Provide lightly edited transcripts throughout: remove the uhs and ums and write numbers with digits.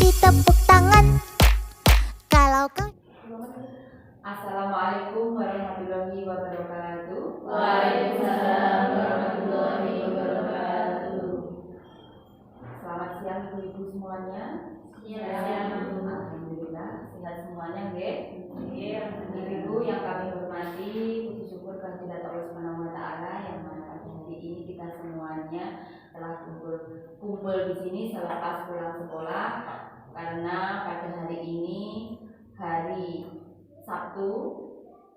kasih tepuk tangan. Kalau kau Assalamualaikum warahmatullahi wabarakatuh. Waalaikumsalam warahmatullahi wabarakatuh. Selamat siang ibu-ibu semuanya. Siang. Alhamdulillah sehat semuanya, nggih. Ibu-ibu yang kami hormati, puji syukur kehadirat Allah Subhanahu wa taala yang mana pada hari ini kita semuanya telah kumpul di sini selepas pulang sekolah, karena pada hari ini hari Sabtu,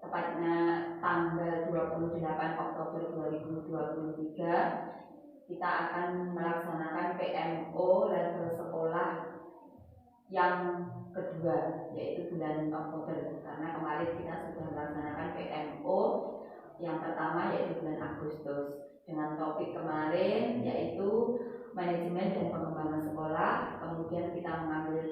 tepatnya tanggal 28 Oktober 2023, kita akan melaksanakan PMO level sekolah yang kedua, yaitu bulan Oktober. Karena kemarin kita sudah melaksanakan PMO yang pertama, yaitu bulan Agustus, dengan topik kemarin yaitu manajemen dan pengembangan sekolah. Kemudian kita mengambil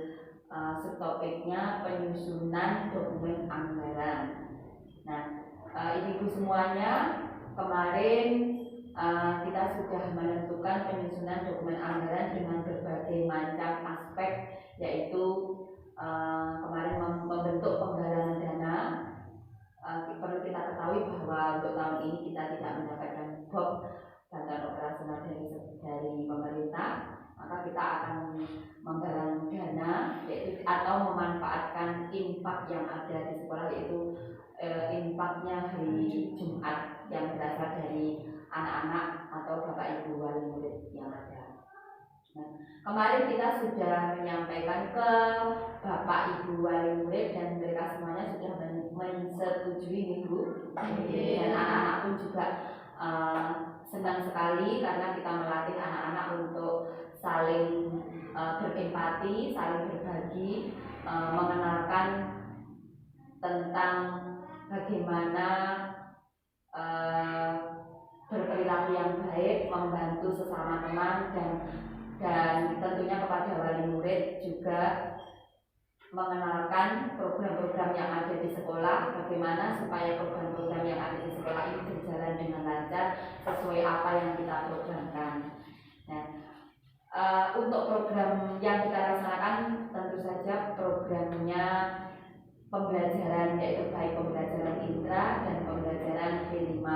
subtopiknya penyusunan dokumen anggaran. Nah, ibu-ibu semuanya, kemarin kita sudah menentukan penyusunan dokumen anggaran dengan berbagai macam aspek, yaitu kemarin membentuk penggalangan dana. Perlu kita ketahui bahwa untuk tahun ini kita tidak mendapatkan bantuan operasional dari pemerintah, maka kita akan menggalang dana, yaitu atau memanfaatkan infak yang ada di sekolah, yaitu infaknya hari Jumat yang berasal dari anak-anak atau bapak ibu wali murid yang ada. Nah, kemarin kita sudah menyampaikan ke bapak ibu wali murid dan mereka semuanya sudah menyetujui ibu, dan anak-anak pun juga senang sekali karena kita melatih anak-anak untuk saling berempati, saling berbagi, mengenalkan tentang bagaimana berperilaku yang baik, membantu sesama teman, dan tentunya kepada wali murid juga mengenalkan program-program yang ada di sekolah, bagaimana supaya program-program yang ada di sekolah ini berjalan dengan lancar sesuai apa yang kita programkan. Nah, untuk program yang kita laksanakan tentu saja programnya pembelajaran, yaitu baik pembelajaran intra dan pembelajaran P5.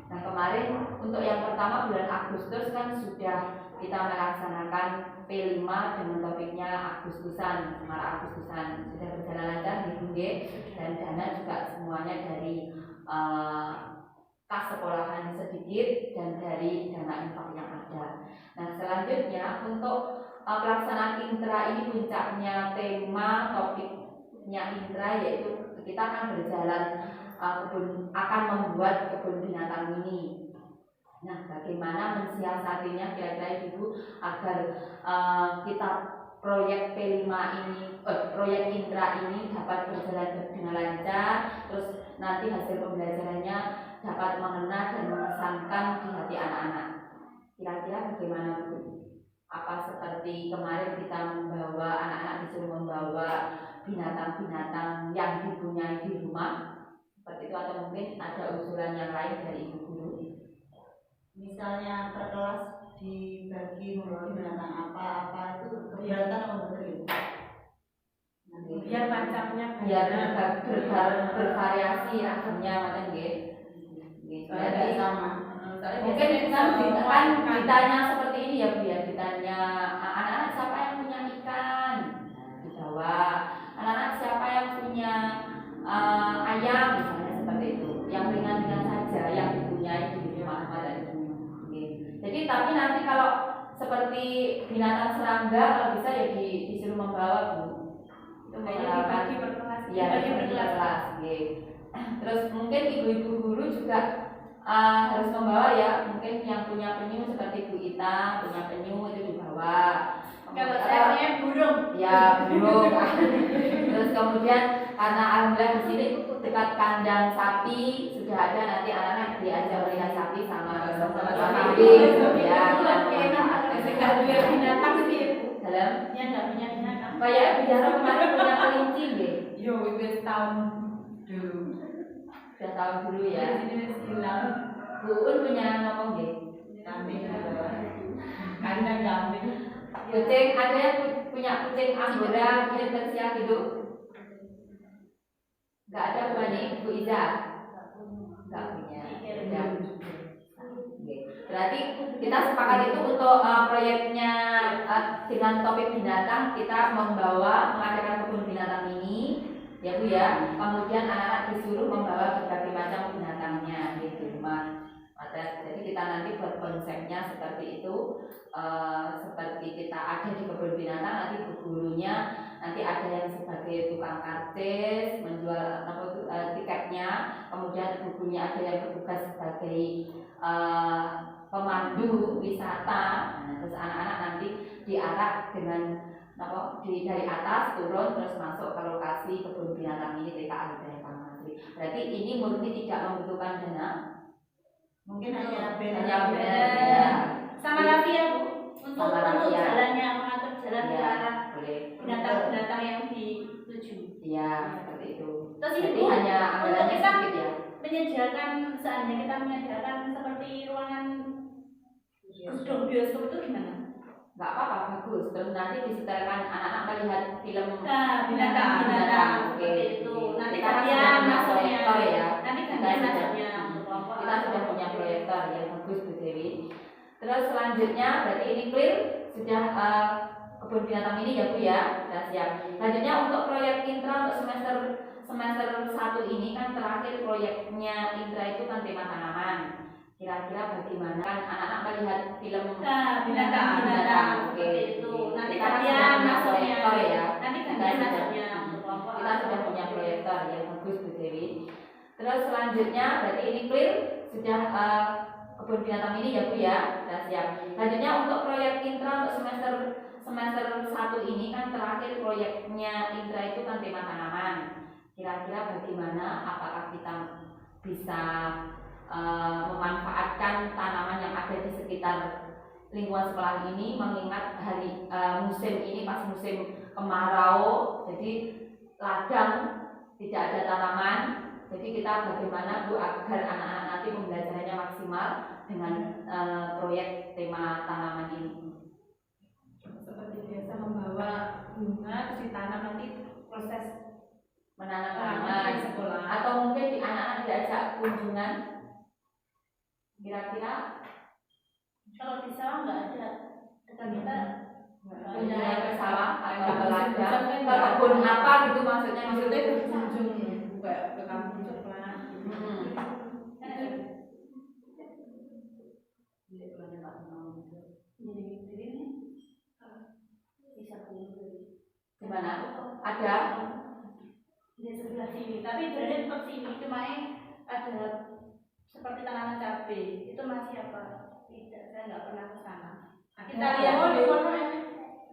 Nah, kemarin untuk yang pertama bulan Agustus kan sudah kita melaksanakan P5 dengan topiknya Agustusan, Semara Agustusan, sudah berjalan lancar di Bungge, dan dana juga semuanya dari kas sekolahan sedikit dan dari dana infak yang ada. Nah, selanjutnya untuk pelaksanaan intra ini puncaknya tema topiknya intra, yaitu kita akan berjalan akan membuat kebun binatang mini. Nah, bagaimana mensiasatinya kira-kira ibu agar kita proyek P5 ini, proyek intra ini dapat berjalan dengan lancar, terus nanti hasil pembelajarannya dapat mengena dan mengesankan di hati anak-anak. Kira-kira bagaimana Bu? Apa seperti kemarin kita membawa anak-anak disuruh membawa binatang-binatang yang dipunyai di rumah, seperti itu, atau mungkin ada usulan yang lain dari ibu guru? Misalnya per kelas dibagi membawa binatang apa itu kegiatan atau betul? Biar pancapnya biar bervariasi ragamnya, macam gitu. Jadi sama. Mungkin kan ditanya seperti ini ya Bu ya, ditanya anak-anak siapa yang punya ikan, dibawa. Anak-anak siapa yang punya ayam, misalnya seperti itu. Yang ringan-ringan saja yang dipunyai di rumah dan jadi, tapi nanti kalau seperti binatang serangga, kalau bisa ya disuruh membawa Bu. Itu mengenalkan ya di kelas. Terus mungkin ibu-ibu guru juga harus membawa ya, mungkin yang punya penyu seperti Bu Ita punya penyu itu dibawa. Kalau saya punya burung. Ya, burung. Terus kemudian karena alhamdulillah di sini dekat kandang sapi sudah ada, nanti anak-anak diajak melihat sapi sama kambing. Ya, nggak punya binatang sih. dalam Ya nggak punya binatang. kayak bicara kemarin punya kelinci deh. Yo, itu tahun dulu. Sudah tahu dulu ya. Ini hilang. Bu Un punya ngomong deh. Kambing. Kandang kambing. Kucing, ada yang punya kucing Angora, kucing Persia gitu? Nggak ada bukan nih, Bu Iza? Nggak punya. Ya. Berarti kita sepakat itu untuk proyeknya dengan topik binatang kita mengadakan kebun binatang ini, ya Bu ya. Kemudian anak-anak disuruh membawa berbagai macam binatangnya gitu, Mas. Jadi kita nanti buat konsepnya seperti itu, seperti kita ada di kebun binatang, nanti gurunya nanti ada yang sebagai tukang karcis menjual tiketnya, kemudian gurunya ada yang bertugas sebagai pemandu wisata. Nah, terus anak-anak nanti diarah dengan dari atas turun terus masuk ke lokasi kebun binatang ini TK Alidaya Pamantri. Berarti ini murni tidak membutuhkan dana. Mungkin hanya benar. Sama Rafia Bu, untuk jalannya mengatur jalan ke ya, arah boleh. binatang-binatang yang dituju. Iya, seperti itu. Terus Jadi Ibu, hanya anggarannya kita sedikit ya. menyediakan, seandainya kita menyediakan seperti ruangan gedung bioskop itu gimana? Nggak apa-apa, bagus. Terus nanti disetelkan anak-anak melihat film binatang seperti itu. Nanti kalian masuknya ya. Nanti kalian masuknya kita sudah punya proyektor yang bagus Bu Dewi. Terus selanjutnya berarti ini clear sudah kebun binatang ini ya Bu ya, sudah siap. Selanjutnya untuk proyek intra untuk semester 1 ini kan terakhir proyeknya intra itu kan tema tanaman. Kira-kira bagaimana kan anak-anak melihat film binatang seperti itu. Nanti kita kalian punya masuknya proyektor ya. Nanti kalian masuknya Kita sudah punya proyektor yang bagus Bu Dewi. Terus selanjutnya berarti ini clear sudah kebun binatang ini ya Bu ya, sudah siap. Selanjutnya untuk proyek intra untuk semester 1 ini kan terakhir proyeknya intra itu kan tema tanaman. Kira-kira bagaimana, apakah kita bisa memanfaatkan tanaman yang ada di sekitar lingkungan sekolah ini, mengingat hari musim ini pas musim kemarau, jadi ladang tidak ada tanaman. Jadi kita bagaimana Bu agar anak-anak nanti pembelajarannya maksimal dengan proyek tema tanaman ini. Seperti biasa membawa bunga terus ditanam, nanti proses menanam tanaman di sekolah. Atau mungkin di anak-anak diajak kunjungan. Kira-kira kalau di sawah nggak ada, kita kunjungan ke sawah atau ke ladang, ke kebun apa gitu maksudnya berkunjung ke kampung sekolah. Gimana? Ada di sebelah sini, tapi berada tetap sini, cuma ada seperti tanaman cabai. Itu masih apa? Tidak, saya nggak pernah ke sana. Kita lihat dulu.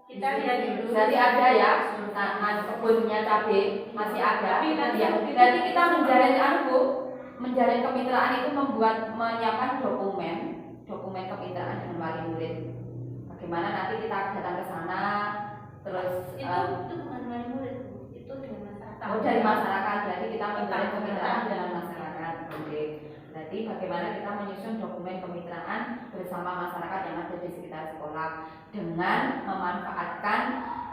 Kita lihat dulu. Berarti ada ya, kebunnya cabai masih ada. Ya, berarti kita menjalin kemitraan itu menyiapkan dokumen kemitraan dengan wali murid. Bagaimana nanti kita datang ke sana, terus itu bukan wali murid, itu dari masyarakat. Oh, dari masyarakat, berarti kita menjalin kemitraan dengan masyarakat. Oke. Berarti bagaimana kita menyusun dokumen kemitraan bersama masyarakat yang ada di sekitar sekolah dengan memanfaatkan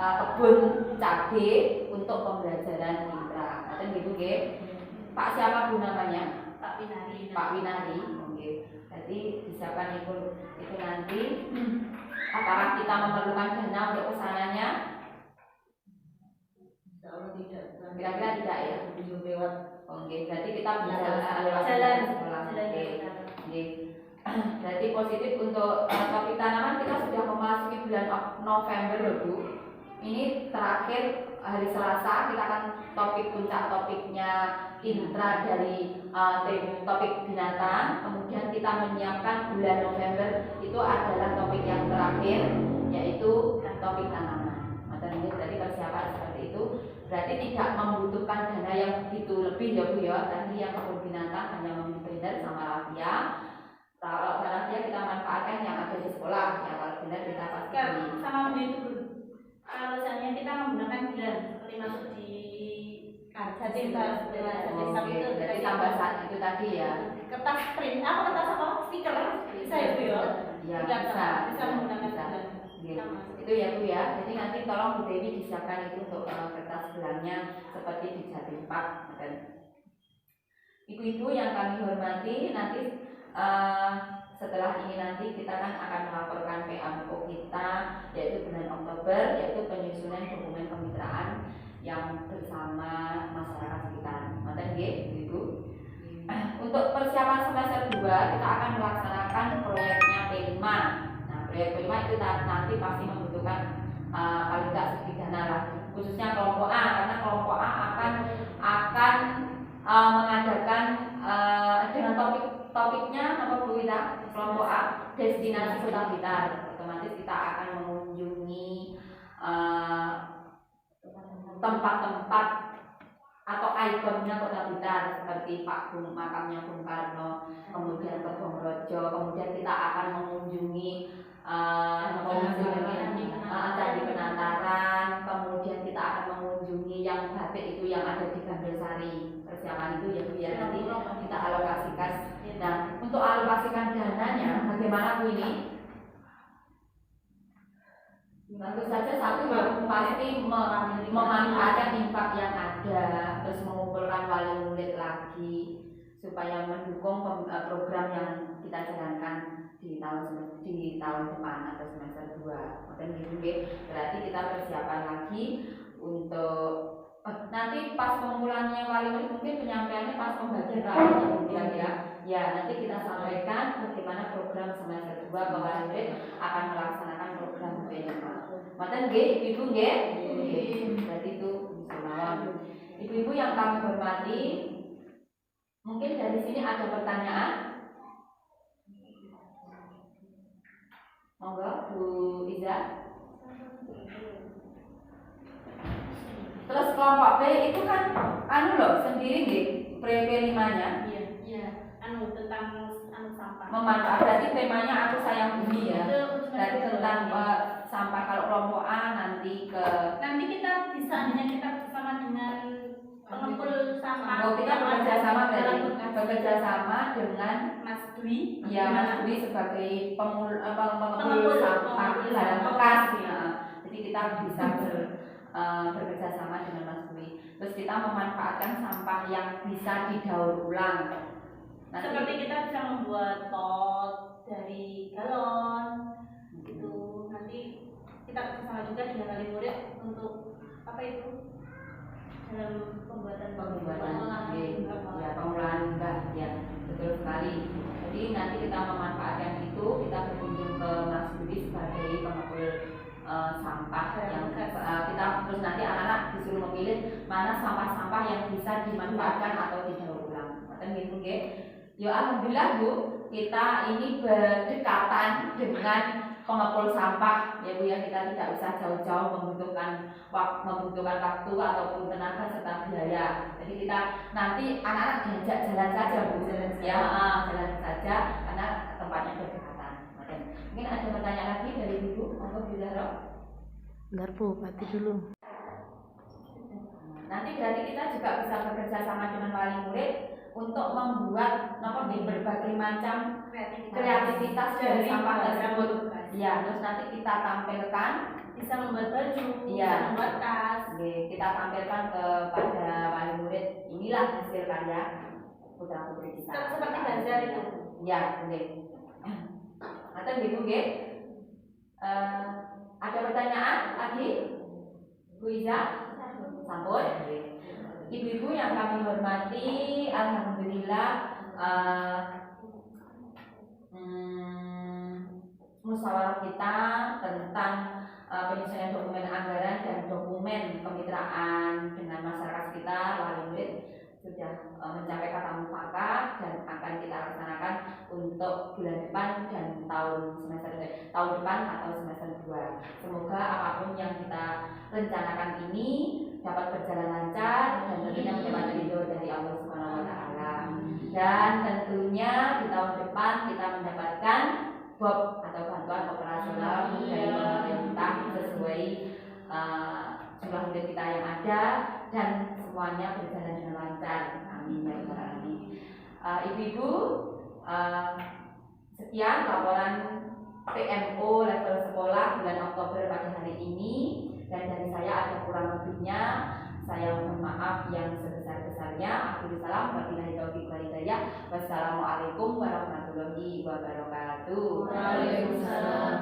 kebun cabai untuk pembelajaran intra. Nanti gitu nggih. Pak siapa Bu namanya? Pak Winari. Pak Winari. Oke. Berarti disiapkan itu nanti. Apakah kita memerlukan dana untuk kesananya? Tidak. Kira-kira tidak ya? Lewat. Oke, berarti kita bisa lewat jalan sekolah. Oke. Berarti positif untuk topik tanaman kita sudah memasuki bulan November loh Bu. Ini terakhir hari Selasa kita akan topik puncak topiknya intra dari topik binatang. Kemudian kita menyiapkan bulan November itu adalah topik yang terakhir yaitu topik tanaman. Ini berarti persiapan seperti itu. Berarti tidak membutuhkan dana yang begitu lebih ya Bu ya. Tadi yang kebun binatang hanya membeli blender sama raffia. Kalau raffia kita manfaatkan yang ada di sekolah. Ya kalau blender kita pasti beli. Sama begitu. Kalau misalnya kita menggunakan bulan seperti masuk di Jatim itu berarti tambah saat itu tadi ya. Kertas print, kertas apa? Stiker bisa ya Bu ya? Ya bisa menggunakan bulan. Itu ya Bu ya. Jadi nanti tolong Bu Dewi disiapkan itu untuk kertas gelarnya seperti di Jatim Pak. Ibu-ibu yang kami hormati, nanti setelah ini nanti kita kan akan melaporkan PMO kita yaitu bulan Oktober, yaitu penyusunan dokumen kemitraan yang bersama masyarakat sekitar. Maka Ibu. Untuk persiapan semester 2 kita akan melaksanakan proyeknya P5. Nah, proyek P5 itu nanti pasti membutuhkan paling tidak sedikit dana lah, khususnya kelompok A, karena kelompok A akan mengadakan dengan topiknya apa Bu Wita? Kelompok A, destinasi Kota Blitar. Otomatis kita akan mengunjungi tempat-tempat atau ikonnya Kota Blitar seperti makamnya Bung Karno, kemudian Kebon Rojo, kemudian kita akan mengunjungi Candi Penataran, kemudian kita akan mengunjungi yang batik itu yang ada di Gandelsari. Persiapan itu ya Bu ya, nanti kita alokasikan. Nah, untuk alokasikan dananya bagaimana Bu ini? Tentu saja satu ya pasti memanfaatkan infak yang ada, terus mengumpulkan wali murid lagi supaya mendukung program yang kita jalankan di tahun depan atau semester 2. Berarti kita persiapan lagi untuk nanti pas pengumpulannya wali murid, mungkin penyampaiannya pas pembagian kemudian ya nanti kita sampaikan bagaimana program semester 2 bahwa wali murid akan melaksanakan program PNK. Maka ibu berarti itu semalam. Ibu-ibu yang kami hormati, mungkin dari sini ada pertanyaan. Monggo Bu Iza. Terus kelompok B itu kan sendiri nggih, PP5-nya. Iya, tentang sampah. Memanfaat, berarti temanya Aku Sayang Bumi ya. Berarti tentang sampah. Kalau kelompok A nanti kita bisa kita bersama dengan pengepul sampah. Oh, kita bekerja sama dengan Mas Dwi. Ya, Mas Dwi sebagai pengepul sampah barang bekas. Jadi kita bisa bekerja sama dengan Mas Dwi. Terus kita memanfaatkan sampah yang bisa didaur ulang. Seperti kita bisa membuat pot dari galon. Itu nanti kita bersama juga dengan wali murid untuk apa itu dalam pembuatan pengolahan limbah ya, betul sekali. Jadi nanti kita memanfaatkan itu, kita berkunjung ke Mas Budi sebagai pengepul sampah yang kita terus nanti anak-anak disuruh memilih mana sampah-sampah yang bisa dimanfaatkan atau didaur ulang. Gitu nggih. Ya alhamdulillah Bu, kita ini berdekatan dengan pengepul sampah ya Bu ya, kita tidak usah jauh-jauh membutuhkan waktu ataupun tenaga serta biaya. Jadi kita nanti anak-anak diajak jalan saja Bu, jalan saja karena tempatnya berdekatan. Mungkin ada pertanyaan lagi dari Ibu, monggo Bu Zahra. Bentar Bu, mati dulu. Nanti berarti kita juga bisa bekerja sama dengan wali murid untuk membuat berbagai macam kreativitas dari sampah tersebut. Ya, terus nanti kita tampilkan, bisa membuat baju, bisa membuat tas. Kita tampilkan kepada wali murid, inilah hasil karya putra putri kita. Seperti bazar itu. Ya, boleh. Atau gitu, ada pertanyaan lagi, Bu Iza? Sampun. Ibu-ibu yang kami hormati, alhamdulillah musyawarah kita tentang penyusunan dokumen anggaran dan dokumen kemitraan dengan masyarakat sekitar wali murid sudah mencapai kata mufakat dan akan kita laksanakan untuk bulan depan dan tahun depan atau semester 2. Semoga apapun yang kita rencanakan ini dapat berjalan lancar dan tentunya mendapat ridho dari Allah Subhanahu wa taala. Dan tentunya di tahun depan kita mendapatkan BOP atau bantuan operasional dari pemerintah sesuai jumlah murid kita yang ada dan semuanya berjalan dengan lancar. Amin ya rabbal alamin. Ibu-ibu, sekian laporan PMO level sekolah bulan Oktober pada hari ini. Dan dari saya ada kurang lebihnya, saya mohon maaf yang sebesar-besarnya. Akhirul salam, wabillahi taufiq wal hidayah. Wassalamualaikum warahmatullahi wabarakatuh. Waalaikumsalam.